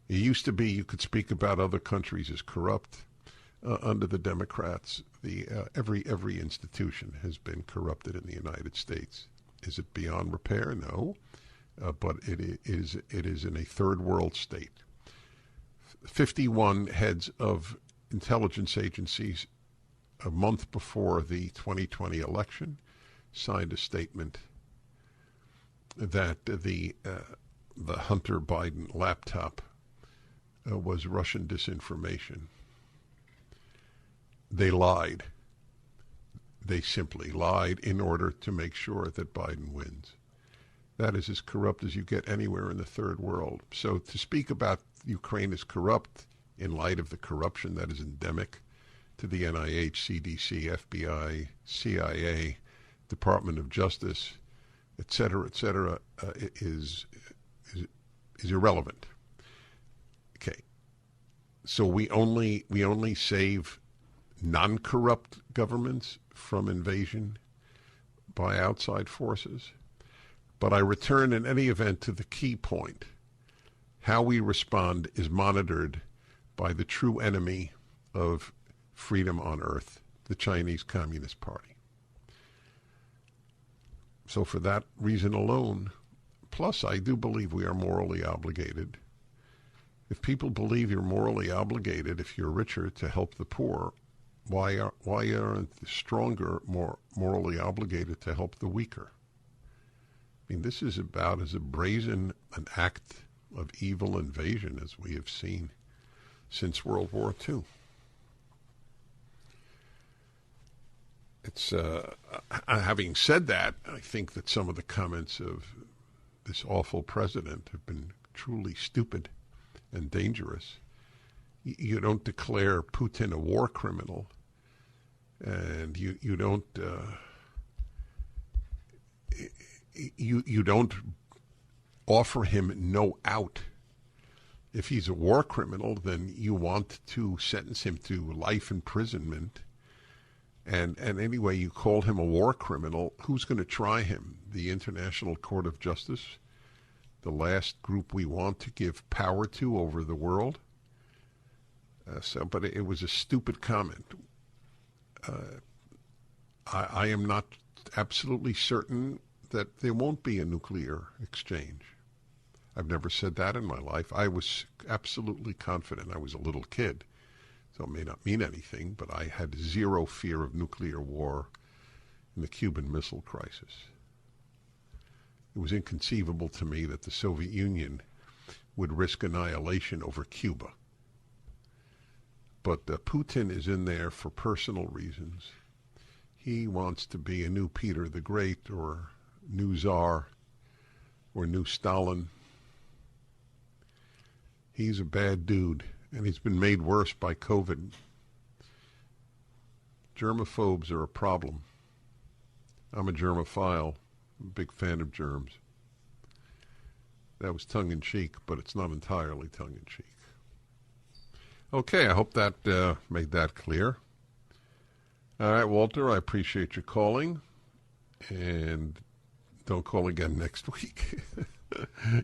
It used to be you could speak about other countries as corrupt. Under the Democrats, every institution has been corrupted in the United States. Is it beyond repair? No, but it is in a third world state. 51 heads of intelligence agencies a month before the 2020 election signed a statement that the Hunter Biden laptop was Russian disinformation. They lied. They simply lied in order to make sure that Biden wins. That is as corrupt as you get anywhere in the third world. So to speak about Ukraine as corrupt in light of the corruption that is endemic to the NIH, CDC, FBI, CIA, Department of Justice, et cetera, is irrelevant. Okay. So we only save non-corrupt governments from invasion by outside forces. But I return in any event to the key point. How we respond is monitored by the true enemy of freedom on earth, the Chinese Communist Party. So for that reason alone, plus I do believe we are morally obligated. If people believe you're morally obligated, if you're richer, to help the poor, why aren't the stronger more morally obligated to help the weaker? I mean, this is about as brazen an act of evil invasion as we have seen since World War II. It's having said that, I think that some of the comments of this awful president have been truly stupid and dangerous. You don't declare Putin a war criminal, and you don't you don't offer him no out. If he's a war criminal, then you want to sentence him to life imprisonment. And anyway, you call him a war criminal. Who's going to try him? The International Court of Justice, the last group we want to give power to over the world. But it was a stupid comment. I am not absolutely certain that there won't be a nuclear exchange. I've never said that in my life. I was absolutely confident. I was a little kid, so it may not mean anything, but I had zero fear of nuclear war in the Cuban Missile Crisis. It was inconceivable to me that the Soviet Union would risk annihilation over Cuba. But Putin is in there for personal reasons. He wants to be a new Peter the Great or new Tsar or new Stalin. He's a bad dude, and he's been made worse by COVID. Germaphobes are a problem. I'm a germophile. I'm a big fan of germs. That was tongue-in-cheek, but it's not entirely tongue-in-cheek. Okay, I hope that made that clear. All right, Walter, I appreciate your calling. And don't call again next week.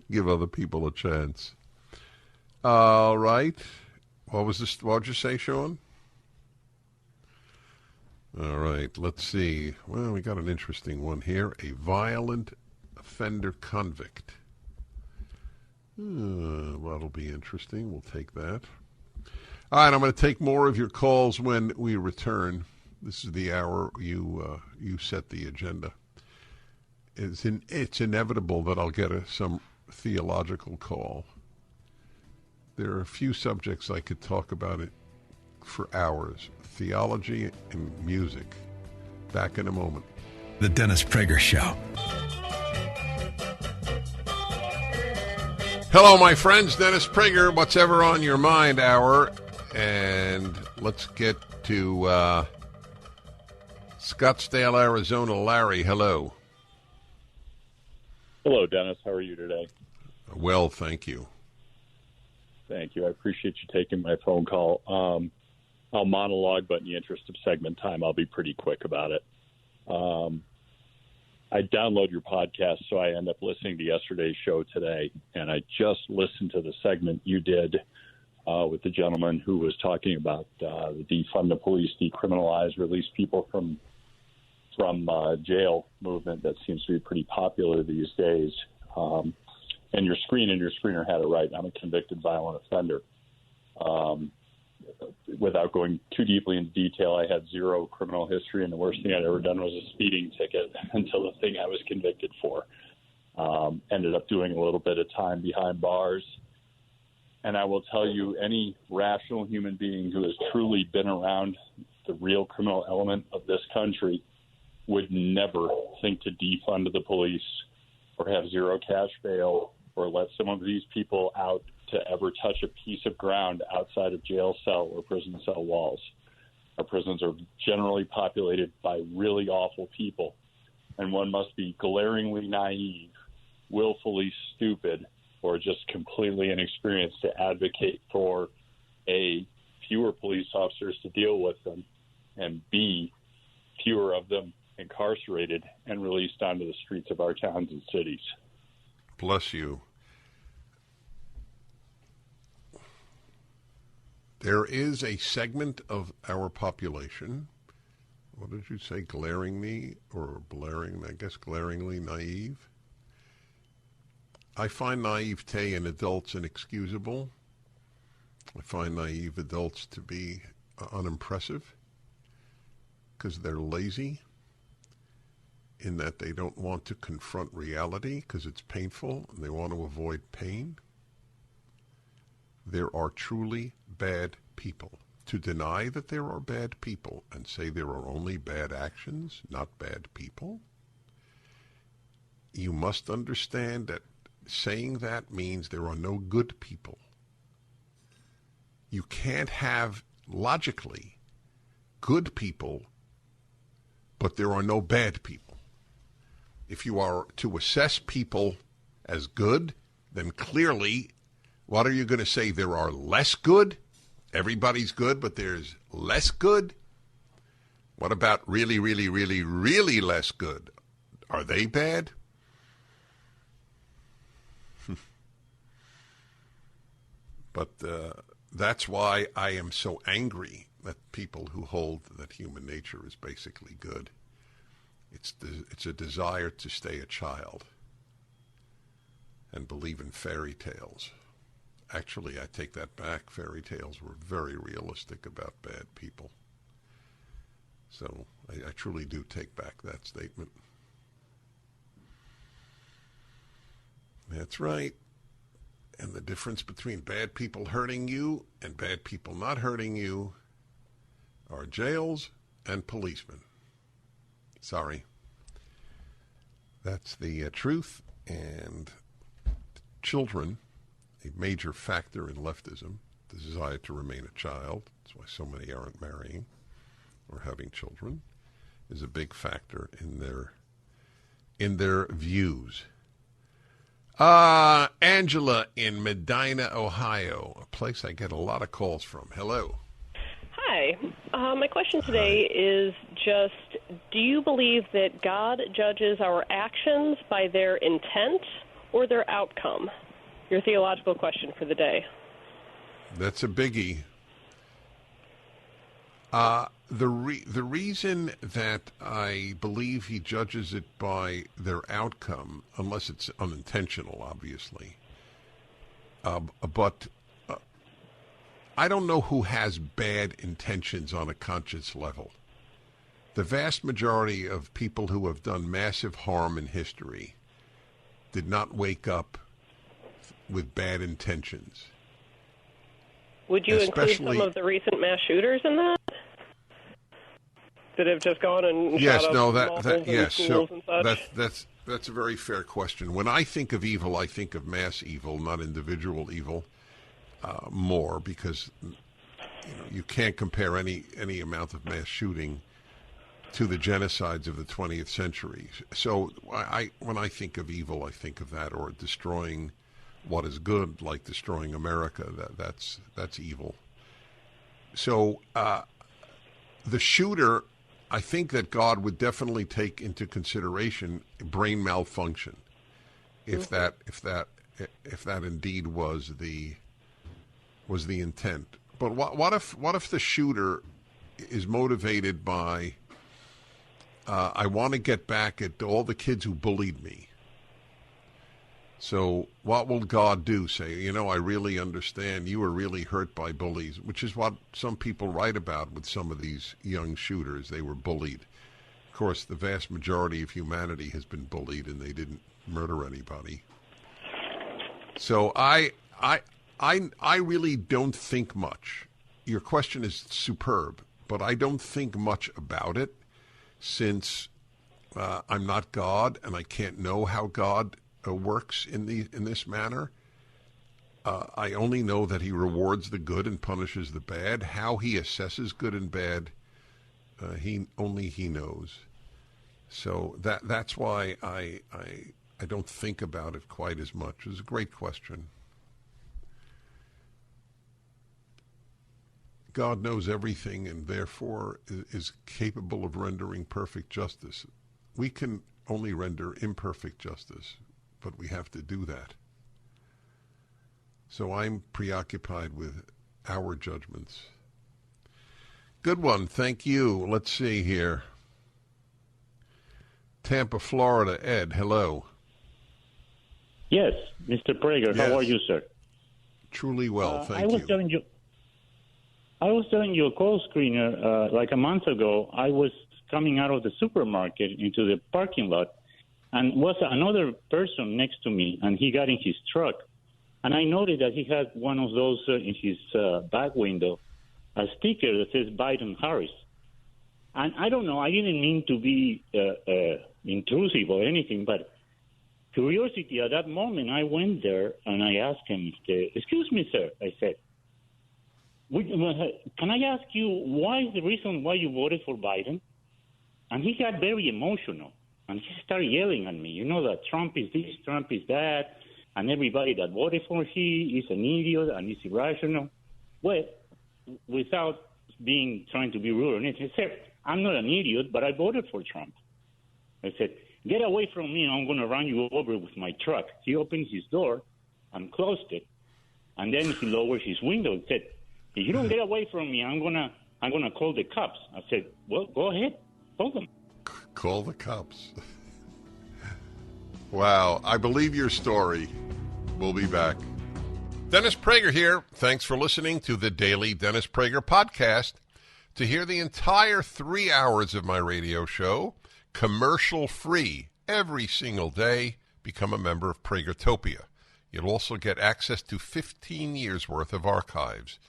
Give other people a chance. All right. What was this? What did you say, Sean? All right, let's see. Well, we got an interesting one here. A violent offender convict. That'll be interesting. We'll take that. All right, I'm going to take more of your calls when we return. This is the hour you set the agenda. It's inevitable that I'll get some theological call. There are a few subjects I could talk about it for hours. Theology and music. Back in a moment. The Dennis Prager Show. Hello, my friends. Dennis Prager, What's Ever on Your Mind hour. And let's get to Scottsdale, Arizona. Larry, hello. Hello, Dennis. How are you today? Well, thank you. Thank you. I appreciate you taking my phone call. I'll monologue, but in the interest of segment time, I'll be pretty quick about it. I download your podcast, so I end up listening to yesterday's show today, and I just listened to the segment you did with the gentleman who was talking about the defund the police, decriminalize, release people from jail movement that seems to be pretty popular these days. And your screener had it right. I'm a convicted violent offender. Without going too deeply into detail, I had zero criminal history, and the worst thing I'd ever done was a speeding ticket until the thing I was convicted for. Ended up doing a little bit of time behind bars. And I will tell you, any rational human being who has truly been around the real criminal element of this country would never think to defund the police or have zero cash bail or let some of these people out to ever touch a piece of ground outside of jail cell or prison cell walls. Our prisons are generally populated by really awful people, and one must be glaringly naive, willfully stupid, or just completely inexperienced to advocate for A, fewer police officers to deal with them, and B, fewer of them incarcerated and released onto the streets of our towns and cities. Bless you. There is a segment of our population, what did you say, glaringly naive? I find naivete in adults inexcusable. I find naive adults to be unimpressive because they're lazy, in that they don't want to confront reality because it's painful and they want to avoid pain. There are truly bad people. To deny that there are bad people and say there are only bad actions, not bad people, you must understand that saying that means there are no good people. You can't have, logically, good people, but there are no bad people. If you are to assess people as good, then clearly, what are you going to say? There are less good? Everybody's good, but there's less good? What about really, really, really, really less good? Are they bad? But that's why I am so angry at people who hold that human nature is basically good. It's a desire to stay a child and believe in fairy tales. Actually, I take that back. Fairy tales were very realistic about bad people. So I truly do take back that statement. That's right. And the difference between bad people hurting you and bad people not hurting you are jails and policemen. Sorry. That's the truth. And children, a major factor in leftism, the desire to remain a child, that's why so many aren't marrying or having children, is a big factor in their views. Angela in Medina, Ohio, a place I get a lot of calls from. Hello. Hi. My question today is just, do you believe that God judges our actions by their intent or their outcome? Your theological question for the day. That's a biggie. The reason that I believe he judges it by their outcome, unless it's unintentional, obviously, but I don't know who has bad intentions on a conscious level. The vast majority of people who have done massive harm in history did not wake up with bad intentions. Would you include some of the recent mass shooters in that? That have just gone and yes, shot no, up that yes, schools so and such? that's a very fair question. When I think of evil, I think of mass evil, not individual evil. More because you can't compare any amount of mass shooting to the genocides of the 20th century. So when I think of evil, I think of that, or destroying what is good, like destroying America. That's evil. So the shooter, I think that God would definitely take into consideration brain malfunction, if that indeed was the intent. But what if the shooter is motivated by I want to get back at all the kids who bullied me? So what will God do? Say, I really understand you were really hurt by bullies, which is what some people write about with some of these young shooters. They were bullied. Of course, the vast majority of humanity has been bullied, and they didn't murder anybody. So I really don't think much. Your question is superb, but I don't think much about it, since I'm not God and I can't know how God works in this manner. I only know that he rewards the good and punishes the bad. How he assesses good and bad, he knows. So that's why I don't think about it quite as much. It's a great question. God knows everything and therefore is capable of rendering perfect justice. We can only render imperfect justice, but we have to do that. So I'm preoccupied with our judgments. Good one. Thank you. Let's see here. Tampa, Florida. Ed, hello. Yes, Mr. Prager. Yes. How are you, sir? Truly well, thank I was telling you a call screener like a month ago. I was coming out of the supermarket into the parking lot, and was another person next to me, and he got in his truck. And I noted that he had one of those in his back window, a sticker that says Biden-Harris. And I don't know, I didn't mean to be intrusive or anything, but curiosity at that moment, I went there and I asked him, excuse me, sir, I said, can I ask you why is the reason why you voted for Biden? And he got very emotional, and he started yelling at me, that Trump is this, Trump is that, and everybody that voted for him is an idiot and is irrational. Well, without trying to be rude or anything, I said, I'm not an idiot, but I voted for Trump. I said, get away from me, and I'm going to run you over with my truck. He opened his door and closed it, and then he lowered his window and said, if you don't get away from me, I'm gonna call the cops. I said, well, go ahead, call them. Call the cops. Wow, I believe your story. We'll be back. Dennis Prager here. Thanks for listening to the Daily Dennis Prager Podcast. To hear the entire 3 hours of my radio show, commercial-free, every single day, become a member of Pragertopia. You'll also get access to 15 years' worth of archives,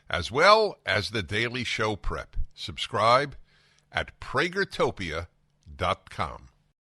as well as the daily show prep. Subscribe at pragertopia.com.